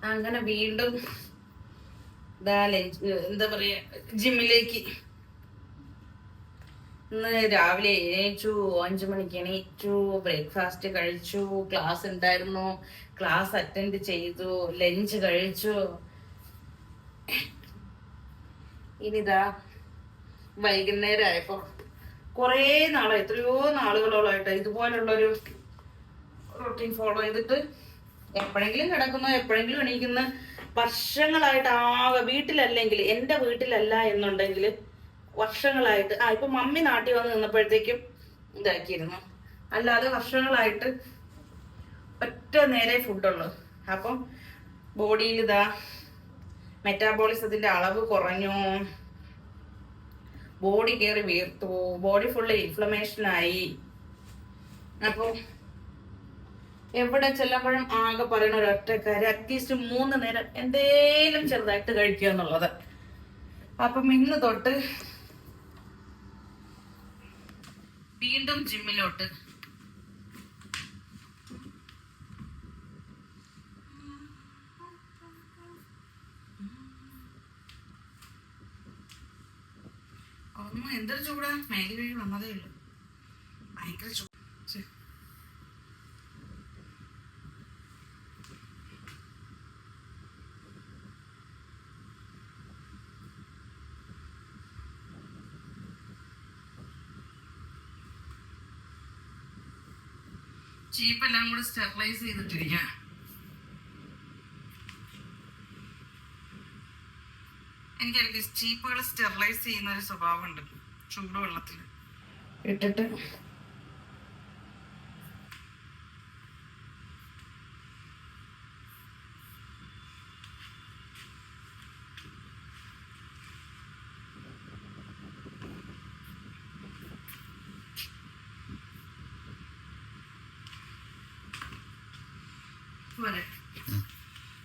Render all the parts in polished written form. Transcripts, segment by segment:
അങ്ങനെ വീണ്ടും എന്താ പറയാ, ജിമ്മിലേക്ക് ഇന്ന് രാവിലെ എണീച്ചു, 5 മണിക്ക് എണീച്ചു, ബ്രേക്ക്ഫാസ്റ്റ് കഴിച്ചു, ക്ലാസ് ഉണ്ടായിരുന്നു, ക്ലാസ് അറ്റൻഡ് ചെയ്തു, ലഞ്ച് കഴിച്ചു. ഇനിതാ വൈകുന്നേരം ആയപ്പോ കുറേ നാളായി, എത്രയോ നാളുകളോളായിട്ട് ഇതുപോലുള്ളൊരു റൂട്ടീൻ ഫോളോ ചെയ്തിട്ട് എപ്പോഴെങ്കിലും കിടക്കുന്നു, എപ്പോഴെങ്കിലും എണീക്കുന്ന, വർഷങ്ങളായിട്ട് ആകെ വീട്ടിലല്ലെങ്കിൽ, എൻ്റെ വീട്ടിലല്ല എന്നുണ്ടെങ്കിൽ വർഷങ്ങളായിട്ട് ഇപ്പൊ മമ്മി നാട്ടിൽ വന്ന് നിന്നപ്പോഴത്തേക്കും ഇതാക്കിയിരുന്നു. അല്ലാതെ വർഷങ്ങളായിട്ട് ഒറ്റ നേരെ ഫുഡുള്ളൂ. അപ്പം ബോഡിയിൽ ഇതാ മെറ്റാബോളിസത്തിന്റെ അളവ് കുറഞ്ഞു, ബോഡി കയറി വീർത്തു, ബോഡി ഫുള്ള് ഇൻഫ്ലമേഷനായി. അപ്പോൾ എവിടെ ചെല്ലുമ്പോഴും ആകെ പറയുന്ന ഒരൊറ്റ കാര്യം, അറ്റ്ലീസ്റ്റ് 3 നേരം എന്തേലും ചെറുതായിട്ട് കഴിക്കുക എന്നുള്ളത്. അപ്പം ഇന്ന് തൊട്ട് വീണ്ടും ജിമ്മിലോട്ട്. ഒന്നും എന്തൊരു ചൂടാ, മേലി വഴി വന്നതേ ഉള്ളൂ, ഭയങ്കര ചൂട്. ചീപ്പെല്ലാം കൂടെ സ്റ്റെറിലൈസ് ചെയ്തിട്ടിരിക്കുക. എനിക്ക് ചീപ്പുകൾ സ്റ്റെറിലൈസ് ചെയ്യുന്ന ഒരു സ്വഭാവമുണ്ട്, ചൂടുവെള്ളത്തിൽ ഇട്ടിട്ട്.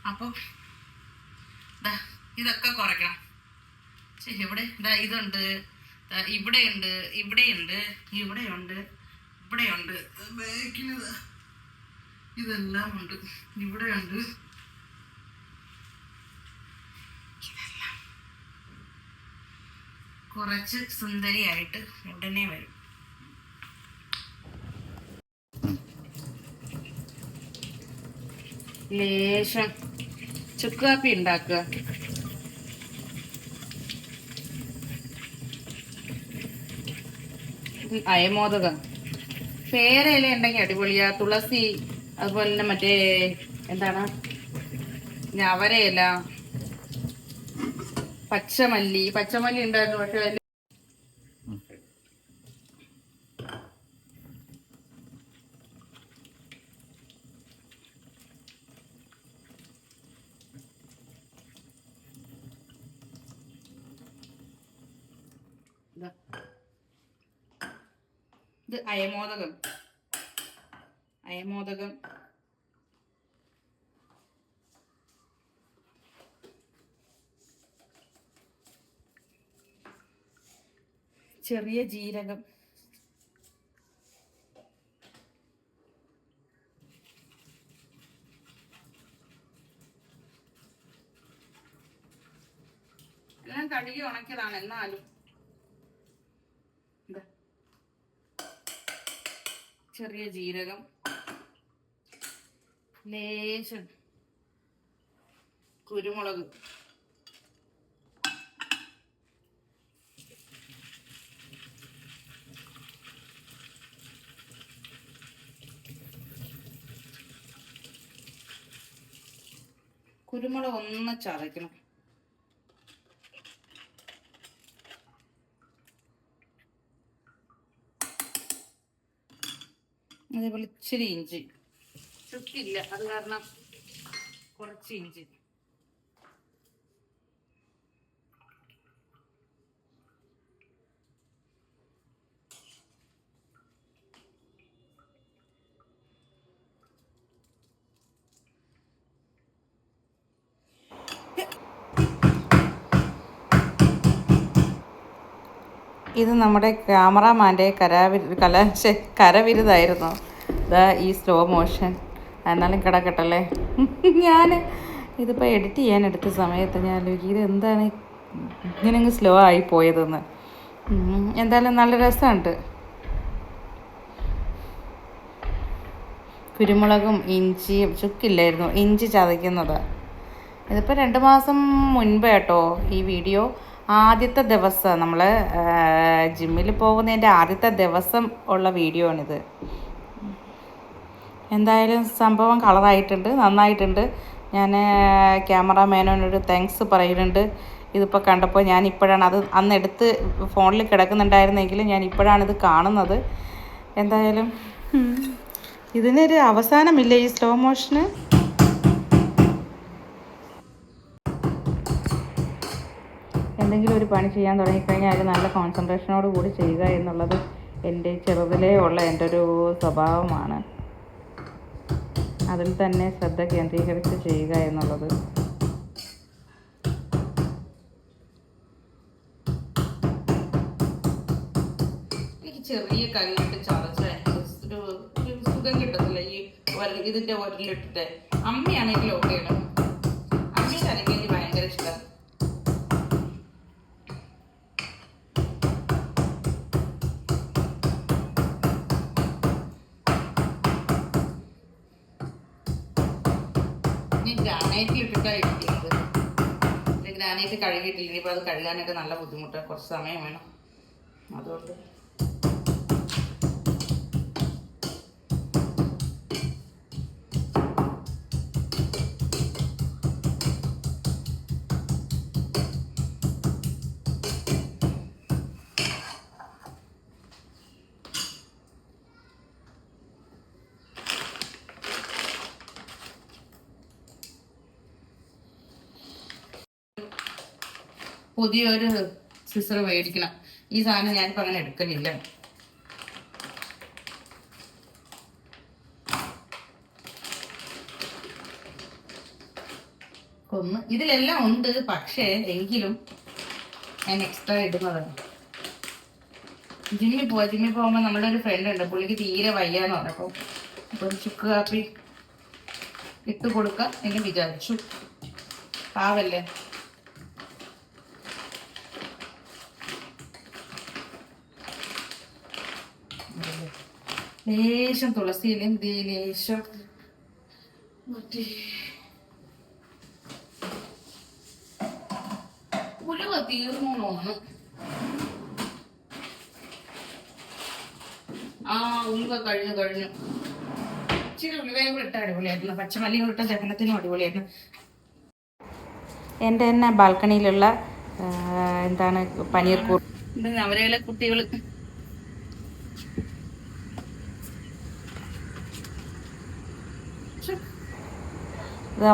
അപ്പൊ ഇതൊക്കെ കുറയ്ക്കണം. ഇവിടെ ഇതുണ്ട്, ഇവിടെയുണ്ട്, ഇവിടെയുണ്ട്, ഇവിടെയുണ്ട്, ഇവിടെയുണ്ട്, ബാക്കിന് ഇതെല്ലാം ഉണ്ട്, ഇവിടെയുണ്ട്. കുറച്ച് സുന്ദരിയായിട്ട് ഉടനെ വരും. ലേശം ചുക്ക് കാപ്പി ഉണ്ടാക്കുക. അയമോദകം, പേരയില ഉണ്ടെങ്കിൽ അടിപൊളിയാ. തുളസി, അതുപോലെ തന്നെ മറ്റേ എന്താണ് ഞവരയില, പച്ചമല്ലി ഉണ്ടായിരുന്നു. പക്ഷെ അതിൽ ഇത് അയമോദകം. ചെറിയ ജീരകം, എല്ലാം കഴുകി ഉണക്കിയതാണ്. എന്നാലും ചെറിയ ജീരകം, ലേശം കുരുമുളക്, കുരുമുളക് ഒന്ന് ചതയ്ക്കണം. അതേപോലെ ഇച്ചിരി ഇഞ്ചി, ചുക്കില്ല അത് കാരണം കുറച്ച് ഇഞ്ചി. ഇത് നമ്മുടെ ക്യാമറാമാൻ്റെ കരവിരുതായിരുന്നു. ഇതാ ഈ സ്ലോ മോഷൻ. എന്നാലും കിടക്കട്ടല്ലേ. ഇതിപ്പോൾ എഡിറ്റ് ചെയ്യാൻ എടുത്ത സമയത്ത് ഞാൻ ആലോചിക്കും ഇതെന്താണ് ഇങ്ങനെ അങ്ങ് സ്ലോ ആയി പോയതെന്ന്. എന്തായാലും നല്ല രസമുണ്ട്. കുരുമുളകും ഇഞ്ചിയും ചുക്കില്ലായിരുന്നു, ഇഞ്ചി ചതയ്ക്കുന്നത്. ഇതിപ്പോൾ 2 മാസം മുൻപ് കേട്ടോ ഈ വീഡിയോ. ആദ്യത്തെ ദിവസം നമ്മൾ ജിമ്മിൽ പോകുന്നതിൻ്റെ ആദ്യത്തെ ദിവസം ഉള്ള വീഡിയോ ആണിത്. എന്തായാലും സംഭവം കളറായിട്ടുണ്ട്, നന്നായിട്ടുണ്ട്. ഞാൻ ക്യാമറാമാനോനൊരു താങ്ക്സ് പറയുന്നുണ്ട്. ഇതിപ്പോൾ കണ്ടപ്പോൾ ഞാൻ ഇപ്പോഴാണ് അത് അന്ന് എടുത്ത് ഫോണിൽ കിടക്കുന്നുണ്ടായിരുന്നെങ്കിലും ഞാൻ ഇപ്പോഴാണിത് കാണുന്നത്. എന്തായാലും ഇതിനൊരു അവസാനമില്ല ഈ സ്ലോ മോഷന്. എന്തെങ്കിലും ഒരു പണി ചെയ്യാൻ തുടങ്ങിക്കഴിഞ്ഞാൽ അത് നല്ല കോൺസെൻട്രേഷനോട് കൂടി ചെയ്യുക എന്നുള്ളത് എൻ്റെ ചെറുതിലേ ഉള്ള എൻ്റെ ഒരു സ്വഭാവമാണ്. അതിൽ തന്നെ ശ്രദ്ധ കേന്ദ്രീകരിച്ച് ചെയ്യുക എന്നുള്ളത്. എനിക്ക് ചെറിയ കൈയിട്ട് ചതച്ച ഒരു സുഖം കിട്ടത്തില്ല ഈ ഇതിൻ്റെ ഉരലിട്ടിട്ട്. അമ്മയാണെങ്കിൽ ഓക്കെയാണ്, അമ്മയുടെ അല്ലെങ്കിൽ എനിക്ക് ഭയങ്കര ഇഷ്ടം. ഗ്രാനൈറ്റിൽ ഇട്ടിട്ടാണ് ഇരിക്കുന്നത്. ഗ്രാനൈറ്റ് കഴുകിയിട്ടില്ല, ഇനിയിപ്പോൾ അത് കഴുകാനൊക്കെ നല്ല ബുദ്ധിമുട്ടാണ്, കുറച്ച് സമയം വേണം. അതുകൊണ്ട് പുതിയൊരു സിസർ മേടിക്കണം. ഈ സാധനം ഞാനിപ്പോൾ അങ്ങനെ എടുക്കലില്ല. ഇതിലെല്ലാം ഉണ്ട്, പക്ഷേ എങ്കിലും ഞാൻ എക്സ്ട്രാ ഇടുന്നതാണ്. ജിമ്മിൽ പോകുമ്പോൾ നമ്മുടെ ഒരു ഫ്രണ്ട് ഉണ്ട്, പുള്ളിക്ക് തീരെ വയ്യാന്ന് പറഞ്ഞപ്പോൾ ഒരു ചുക്ക് കാപ്പി ഇട്ട് കൊടുക്കാം എന്ന് വിചാരിച്ചു. പാവല്ലേ. ലേശം തുളസിയിലും ലേശം ഉലുവ തീർന്നു തോന്നുന്നു. ഉലുവ കഴിഞ്ഞു. ഇച്ചിരി ഉലുവയും കൂടെ ഇട്ട അടിപൊളിയായിരുന്നു, പച്ചമല്ലിയും കൂടെ ഇട്ട ദഹനത്തിനും അടിപൊളിയായിരുന്നു. എൻ്റെ തന്നെ ബാൽക്കണിയിലുള്ള എന്താണ് പനീർ കൂട്ട് അവരെയുള്ള കുട്ടികൾ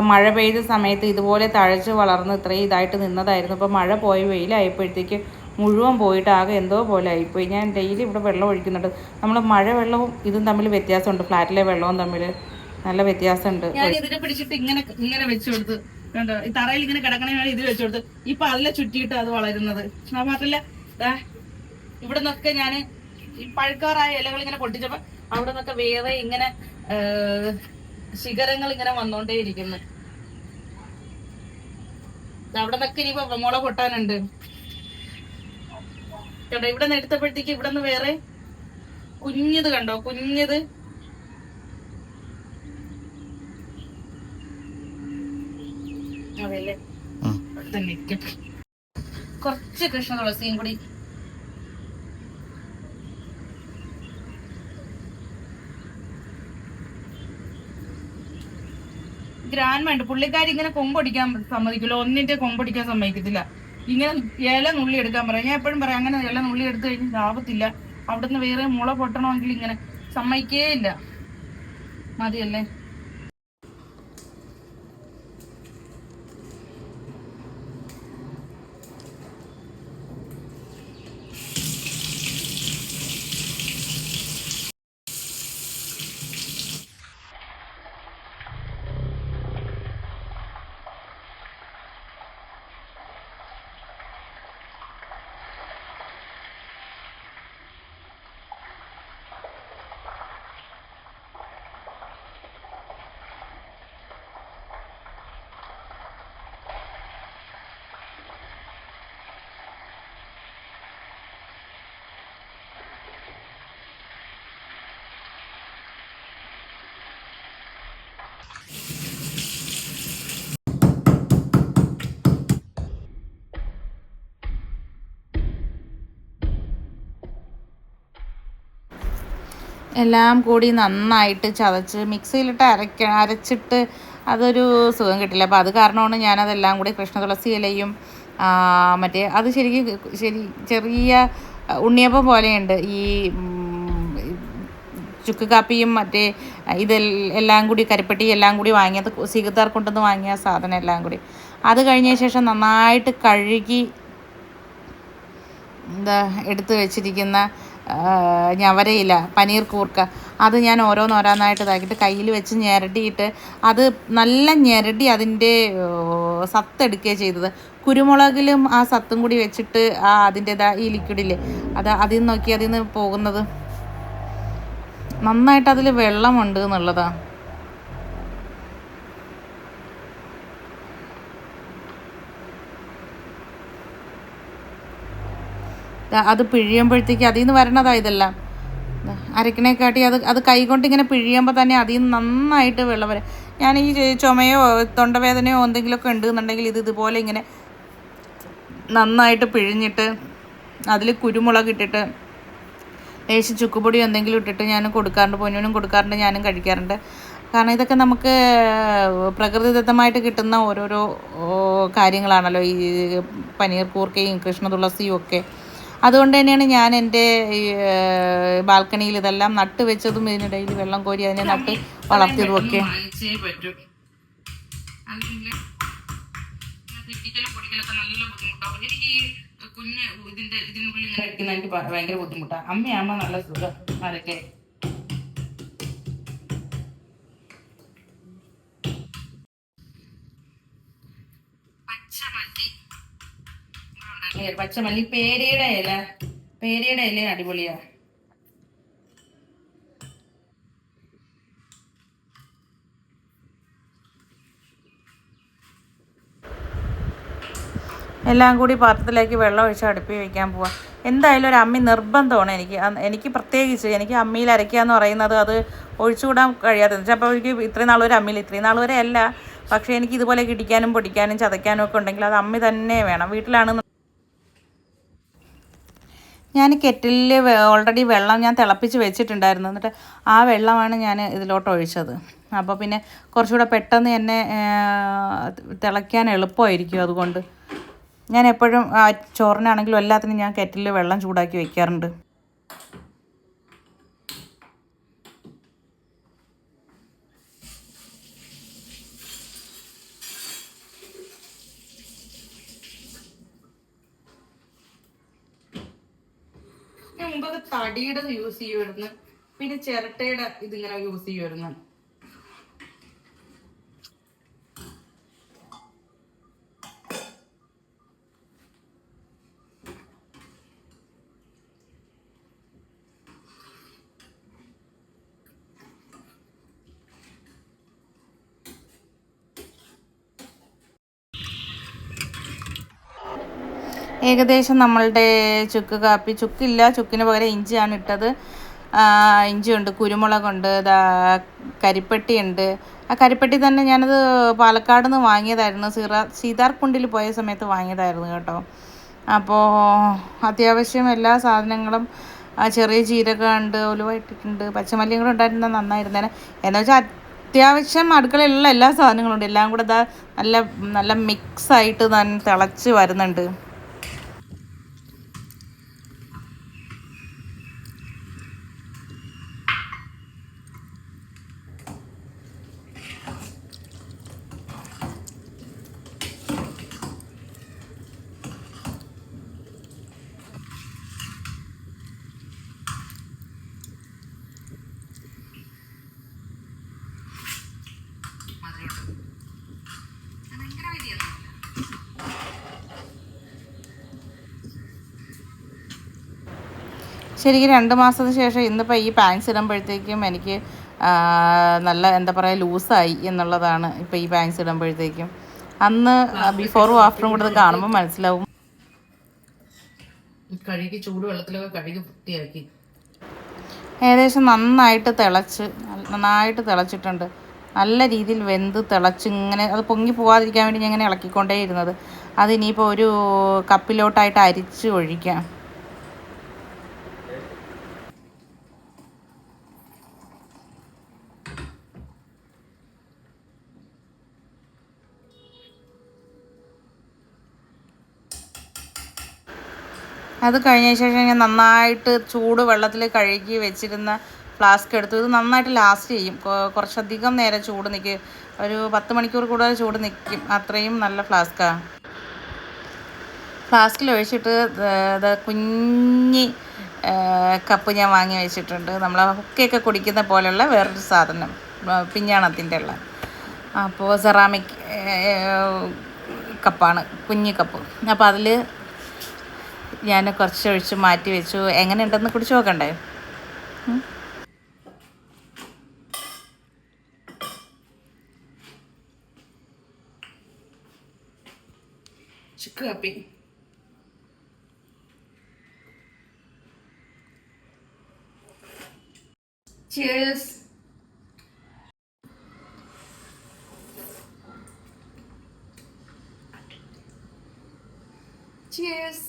മഴ പെയ്ത സമയത്ത് ഇതുപോലെ തഴച്ച് വളർന്ന് ഇത്രയും ഇതായിട്ട് നിന്നതായിരുന്നു. അപ്പോൾ മഴ പോയി വെയിലായപ്പോഴത്തേക്ക് മുഴുവൻ പോയിട്ട് ആകെ എന്തോ പോലെ ആയിപ്പോയി. ഞാൻ ഡെയിലി ഇവിടെ വെള്ളം ഒഴിക്കുന്നുണ്ട്. നമ്മൾ മഴ വെള്ളവും ഇതും തമ്മിൽ വ്യത്യാസമുണ്ട്, ഫ്ലാറ്റിലെ വെള്ളവും തമ്മിൽ നല്ല വ്യത്യാസമുണ്ട്. ഞാൻ ഇതിനെ പിടിച്ചിട്ട് ഇങ്ങനെ വെച്ചു കൊടുത്ത് കണ്ടോ, ഈ തറയിൽ ഇങ്ങനെ കിടക്കണേ ഇത് വെച്ചു കൊടുത്ത് ഇപ്പൊ അതിലെ ചുറ്റിയിട്ട് അത് വളരുന്നത്. മാത്രല്ല ഇവിടെ നിന്നൊക്കെ ഞാൻ ഈ പഴുക്കാറായ ഇലകൾ ഇങ്ങനെ പൊട്ടിച്ചപ്പോ അവിടെ നിന്നൊക്കെ വേറെ ഇങ്ങനെ ശിഖരങ്ങൾ ഇങ്ങനെ വന്നോണ്ടേയിരിക്കുന്നു. അവിടെ നിന്നൊക്കെ ഇനിയിപ്പോ മുള പൊട്ടാനുണ്ട് കേട്ടോ. ഇവിടെ നിന്ന് എടുത്തപ്പോഴത്തേക്ക് ഇവിടെ നിന്ന് വേറെ കുഞ്ഞത് കണ്ടോ, കുഞ്ഞത് അതല്ലേ. കുറച്ച് കൃഷ്ണ തുളസിയും കൂടി ഗ്രാൻഡ് വേണ്ട. പുള്ളിക്കാരി ഇങ്ങനെ കൊമ്പൊടിക്കാൻ സമ്മതിക്കില്ല, ഒന്നിന്റെ കൊമ്പൊടിക്കാൻ സമ്മതിക്കത്തില്ല. ഇങ്ങനെ ഇല നുള്ളി എടുക്കാൻ പറയാം. ഞാൻ എപ്പോഴും പറയാം അങ്ങനെ ഇല നുള്ളി എടുത്തു കഴിഞ്ഞാൽ ലാഭത്തില്ല. അവിടുന്ന് വേറെ മുള പൊട്ടണമെങ്കിൽ ഇങ്ങനെ സമ്മതിക്കേ ഇല്ല. മതിയല്ലേ. എല്ലാം കൂടി നന്നായിട്ട് ചതച്ച് മിക്സിയിലിട്ട് അരച്ചിട്ട് അതൊരു സുഖം കിട്ടില്ല. അപ്പോൾ അത് കാരണമാണ് ഞാനതെല്ലാം കൂടി കൃഷ്ണ തുളസി ഇലയും മറ്റേ അത് ചെറിയ ഉണ്ണിയപ്പം പോലെയുണ്ട് ഈ ചുക്ക് കാപ്പിയും മറ്റേ എല്ലാം കൂടി കരിപ്പെട്ടി എല്ലാം കൂടി വാങ്ങിയത് സിഗത്താർ കൊണ്ടുവന്ന് വാങ്ങിയ സാധനം എല്ലാം കൂടി അത് കഴിഞ്ഞ ശേഷം നന്നായിട്ട് കഴുകി എടുത്ത് വെച്ചിരിക്കുന്ന ഞവരയില പനീർ കൂർക്ക അത് ഞാൻ ഓരോന്നായിട്ട് ഇതാക്കിയിട്ട് കയ്യിൽ വെച്ച് ഞെരടിയിട്ട് അത് നല്ല ഞെരടി അതിൻ്റെ സത്തെടുക്കുകയാണ് ചെയ്തത്. കുരുമുളകിലും ആ സത്തും കൂടി വെച്ചിട്ട് അതിൻ്റെതാ ഈ ലിക്വിഡില്ലേ അതിൽ നിന്ന് നോക്കി അതിൽ നിന്ന് പോകുന്നത് നന്നായിട്ട് അതിൽ വെള്ളമുണ്ട് എന്നുള്ളതാണ്. അത് പിഴിയുമ്പോഴത്തേക്ക് അതിൽ നിന്ന് വരണതാണ് ഇതെല്ലാം. അരക്കണേക്കാട്ടി അത് കൈകൊണ്ട് ഇങ്ങനെ പിഴിയുമ്പോൾ തന്നെ അതിൽ നിന്ന് നന്നായിട്ട് വെള്ളം വരും. ഞാൻ ഈ ചുമയോ തൊണ്ടവേദനയോ എന്തെങ്കിലുമൊക്കെ ഉണ്ടെന്നുണ്ടെങ്കിൽ ഇതുപോലെ ഇങ്ങനെ നന്നായിട്ട് പിഴിഞ്ഞിട്ട് അതിൽ കുരുമുളക് ഇട്ടിട്ട് ലേശം ചുക്കുപൊടി എന്തെങ്കിലും ഇട്ടിട്ട് ഞാൻ കൊടുക്കാറുണ്ട്. പൊന്നുവിനും കൊടുക്കാറുണ്ട്, ഞാനും കഴിക്കാറുണ്ട്. കാരണം ഇതൊക്കെ നമുക്ക് പ്രകൃതിദത്തമായിട്ട് കിട്ടുന്ന ഓരോരോ കാര്യങ്ങളാണല്ലോ ഈ പനീർ കൂർക്കയും കൃഷ്ണ തുളസിയും ഒക്കെ. അതുകൊണ്ട് തന്നെയാണ് ഞാൻ എൻ്റെ ബാൽക്കണിയിൽ ഇതെല്ലാം നട്ട് വെച്ചതും ഇതിനിടയിൽ വെള്ളം കോരി അതിനെ നട്ട് വളർത്തിയതും ഒക്കെ. എനിക്ക് ഭയങ്കര ബുദ്ധിമുട്ടാണ്. അമ്മയാകുമ്പോൾ നല്ല സുഖം അതൊക്കെ. പച്ചമല്ലി പേരയുടെ ഇല അടിപൊളിയാ. എല്ലാം കൂടി പാത്രത്തിലേക്ക് വെള്ളം ഒഴിച്ച് അടുപ്പിൽ വയ്ക്കാൻ പോവാം. എന്തായാലും ഒരു അമ്മി നിർബന്ധമാണ് എനിക്ക് പ്രത്യേകിച്ച് എനിക്ക് അമ്മിയിൽ അരയ്ക്കുക എന്ന് പറയുന്നത് അത് ഒഴിച്ചുകൂടാൻ കഴിയാത്തത്. അപ്പോൾ എനിക്ക് ഇത്രയും നാൾ ഒരു അമ്മിയിൽ ഇത്രയും നാൾ വരെ അല്ല, പക്ഷേ എനിക്ക് ഇതുപോലെ ഇടിക്കാനും പൊടിക്കാനും ചതയ്ക്കാനും ഒക്കെ ഉണ്ടെങ്കിൽ അത് അമ്മി തന്നെ വേണം. വീട്ടിലാണ് ഞാൻ കെറ്റിലിൽ ഓൾറെഡി വെള്ളം ഞാൻ തിളപ്പിച്ച് വെച്ചിട്ടുണ്ടായിരുന്നു. എന്നിട്ട് ആ വെള്ളമാണ് ഞാൻ ഇതിലോട്ട് ഒഴിച്ചത്. അപ്പോൾ പിന്നെ കുറച്ചുകൂടെ പെട്ടെന്ന് തന്നെ തിളയ്ക്കാൻ എളുപ്പമായിരിക്കും. അതുകൊണ്ട് ഞാൻ എപ്പോഴും ചോറിനാണെങ്കിലും എല്ലാത്തിനും ഞാൻ കെറ്റിലിൽ വെള്ളം ചൂടാക്കി വയ്ക്കാറുണ്ട്. ഞാൻ മുമ്പൊക്കെ തടിയുടെ യൂസ് ചെയ്യുമായിരുന്നു, പിന്നെ ചിരട്ടയുടെ ഇതിങ്ങനെ യൂസ് ചെയ്യുമായിരുന്നു. ഏകദേശം നമ്മളുടെ ചുക്ക് കാപ്പി, ചുക്കിന് പകരം ഇഞ്ചിയാണ് ഇട്ടത്. ഇഞ്ചിയുണ്ട്, കുരുമുളകുണ്ട്, കരിപ്പെട്ടിയുണ്ട്. ആ കരിപ്പെട്ടി തന്നെ ഞാനത് പാലക്കാട് നിന്ന് വാങ്ങിയതായിരുന്നു. സീതാർകുണ്ടിൽ പോയ സമയത്ത് വാങ്ങിയതായിരുന്നു കേട്ടോ. അപ്പോൾ അത്യാവശ്യം എല്ലാ സാധനങ്ങളും ചെറിയ ജീരകമുണ്ട്, ഉലുവ ഇട്ടിട്ടുണ്ട്, പച്ചമല്ലിയും കൂടെ ഉണ്ടായിരുന്നാൽ നന്നായിരുന്നേനെ. എന്ന് വെച്ചാൽ അത്യാവശ്യം അടുക്കളയിലുള്ള എല്ലാ സാധനങ്ങളും ഉണ്ട്. എല്ലാം കൂടെ നല്ല നല്ല മിക്സായിട്ട് തന്നെ തിളച്ച് വരുന്നുണ്ട്. ശരിക്കും 2 മാസത്തിന് ശേഷം ഇന്നിപ്പോൾ ഈ പാൻസ് ഇടുമ്പോഴത്തേക്കും എനിക്ക് നല്ല എന്താ പറയുക ലൂസായി എന്നുള്ളതാണ്. ഇപ്പോൾ ഈ പാൻസ് ഇടുമ്പോഴത്തേക്കും അന്ന് ബിഫോറും ആഫ്റ്ററും കൂടെ കാണുമ്പോൾ മനസ്സിലാവും. കഴുകി ചൂടുവെള്ളത്തിലൊക്കെ കഴുകി വൃത്തിയാക്കി ഏകദേശം നന്നായിട്ട് തിളച്ചിട്ടുണ്ട്. നല്ല രീതിയിൽ വെന്ത് തിളച്ച് ഇങ്ങനെ അത് പൊങ്ങി പോകാതിരിക്കാൻ വേണ്ടി ഞാൻ ഇങ്ങനെ ഇളക്കിക്കൊണ്ടേ ഇരുന്നത്. അതിനിയിപ്പോൾ ഒരു കപ്പിലോട്ടായിട്ട് അരിച്ച് ഒഴിക്കാം. അത് കഴിഞ്ഞ ശേഷം ഞാൻ നന്നായിട്ട് ചൂട് വെള്ളത്തിൽ കഴുകി വെച്ചിരുന്ന ഫ്ലാസ്ക് എടുത്തു. ഇത് നന്നായിട്ട് ലാസ്റ്റ് ചെയ്യും, കുറച്ചധികം നേരം ചൂട് നിൽക്കും, ഒരു 10 മണിക്കൂർ കൂടുതൽ ചൂട് നിൽക്കും, അത്രയും നല്ല ഫ്ലാസ്കാണ്. ഫ്ലാസ്കിൽ ഒഴിച്ചിട്ട് കുഞ്ഞി കപ്പ് ഞാൻ വാങ്ങി വെച്ചിട്ടുണ്ട്. നമ്മൾ ഹുക്കയൊക്കെ കുടിക്കുന്ന പോലെയുള്ള വേറൊരു സാധനം, പിഞ്ഞാണത്തിൻ്റെ ഉള്ള. അപ്പോൾ സെറാമിക് കപ്പാണ്, കുഞ്ഞി കപ്പ്. അപ്പോൾ അതിൽ ഞാൻ കുറച്ച് ഒഴിച്ച് മാറ്റി വെച്ചു. എങ്ങനെയുണ്ടെന്ന് കുടിച്ച് നോക്കണ്ടേ? ചുക്ക് കാപ്പി. Cheers. Cheers.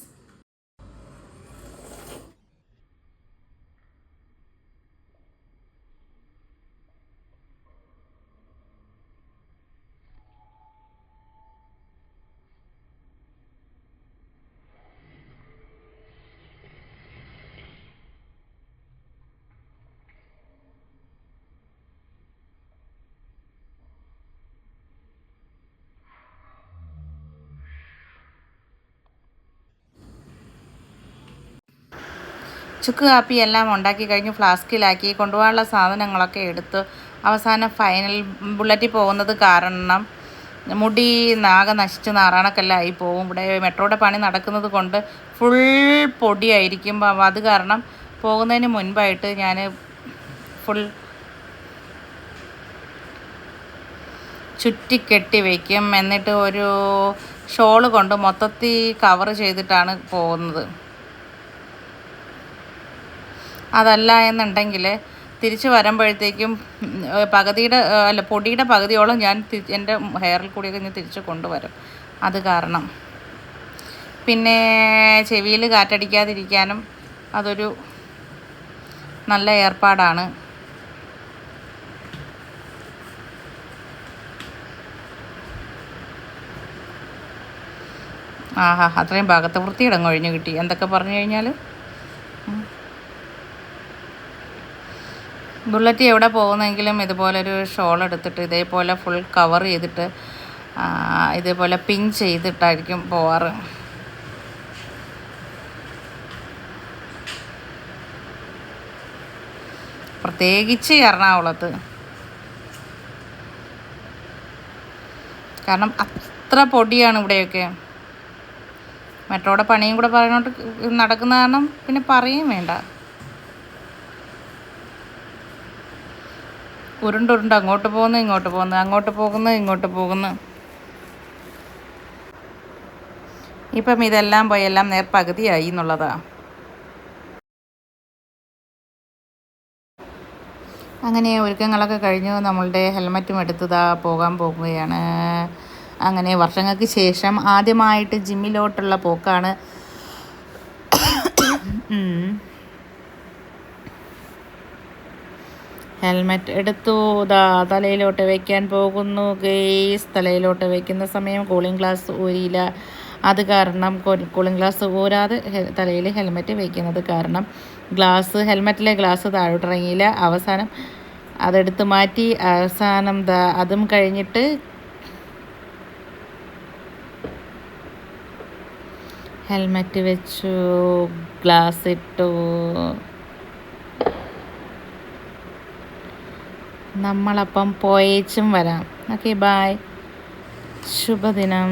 ചുക്ക് കാപ്പി എല്ലാം ഉണ്ടാക്കി കഴിഞ്ഞ് ഫ്ലാസ്കിലാക്കി കൊണ്ടുപോകാനുള്ള സാധനങ്ങളൊക്കെ എടുത്ത് അവസാനം ഫൈനൽ ബുള്ളറ്റിൽ പോകുന്നത് കാരണം മുടി നാകെ നശിച്ച് നാറാണക്കെല്ലാം ആയി പോകും. ഇവിടെ മെട്രോയുടെ പണി നടക്കുന്നത് കൊണ്ട് ഫുൾ പൊടിയായിരിക്കും. അത് കാരണം പോകുന്നതിന് മുൻപായിട്ട് ഞാൻ ഫുൾ ചുറ്റിക്കെട്ടി വയ്ക്കും. എന്നിട്ട് ഒരു ഷോള് കൊണ്ട് മൊത്തത്തിൽ കവർ ചെയ്തിട്ടാണ് പോകുന്നത്. അതല്ല എന്നുണ്ടെങ്കിൽ തിരിച്ച് വരുമ്പോഴത്തേക്കും പൊടിയുടെ പകുതിയോളം ഞാൻ എൻ്റെ ഹെയറിൽ കൂടിയൊക്കെ ഞാൻ തിരിച്ച് കൊണ്ടുവരും. അത് കാരണം പിന്നെ ചെവിയിൽ കാറ്റടിക്കാതിരിക്കാനും അതൊരു നല്ല ഏർപ്പാടാണ്. ആഹാ, അത്രയും ഭാഗത്ത് വൃത്തിയിടങ്ങ് ഒഴിഞ്ഞു കിട്ടി. എന്തൊക്കെ പറഞ്ഞു കഴിഞ്ഞാൽ ബുള്ളറ്റ് എവിടെ പോകുന്നെങ്കിലും ഇതുപോലൊരു ഷോൾ എടുത്തിട്ട് ഇതേപോലെ ഫുൾ കവർ ചെയ്തിട്ട് ഇതേപോലെ പിൻ ചെയ്തിട്ടായിരിക്കും പോവാറ്. പ്രത്യേകിച്ച് എറണാകുളത്ത്, കാരണം അത്ര പൊടിയാണ് ഇവിടെയൊക്കെ. മെട്രോയുടെ പണിയും കൂടെ പറയുന്നോട്ട് നടക്കുന്ന കാരണം പിന്നെ പറയുകയും വേണ്ട. ഉരുണ്ടുരുണ്ട് അങ്ങോട്ട് പോകുന്നു ഇങ്ങോട്ട് പോകുന്നു, അങ്ങോട്ട് പോകുന്നു ഇങ്ങോട്ട് പോകുന്നു. ഇപ്പം ഇതെല്ലാം പോയി എല്ലാം നേർപകുതിയായി എന്നുള്ളതാണ്. അങ്ങനെ ഒരുക്കങ്ങളൊക്കെ കഴിഞ്ഞു. നമ്മളുടെ ഹെൽമറ്റും എടുത്തതാ പോകാൻ പോകുകയാണ്. അങ്ങനെ വർഷങ്ങൾക്ക് ശേഷം ആദ്യമായിട്ട് ജിമ്മിലോട്ടുള്ള പോക്കാണ്. ഹെൽമെറ്റ് എടുത്തു, തലയിലോട്ട് വയ്ക്കാൻ പോകുന്നു. ഗേസ് തലയിലോട്ട് വയ്ക്കുന്ന സമയം കൂളിംഗ് ഗ്ലാസ് ഊരിയില്ല. അത് കാരണം കൂളിംഗ് ഗ്ലാസ് ഊരാതെ തലയിൽ ഹെൽമെറ്റ് വയ്ക്കുന്നത് കാരണം ഹെൽമെറ്റിലെ ഗ്ലാസ് താഴോട്ടിറങ്ങിയില്ല. അവസാനം അതെടുത്ത് മാറ്റി. അവസാനം അതും കഴിഞ്ഞിട്ട് ഹെൽമെറ്റ് വെച്ചു, ഗ്ലാസ് ഇട്ടു. നമ്മളപ്പം പോയേച്ചും വരാം. ഓക്കെ, ബൈ, ശുഭദിനം.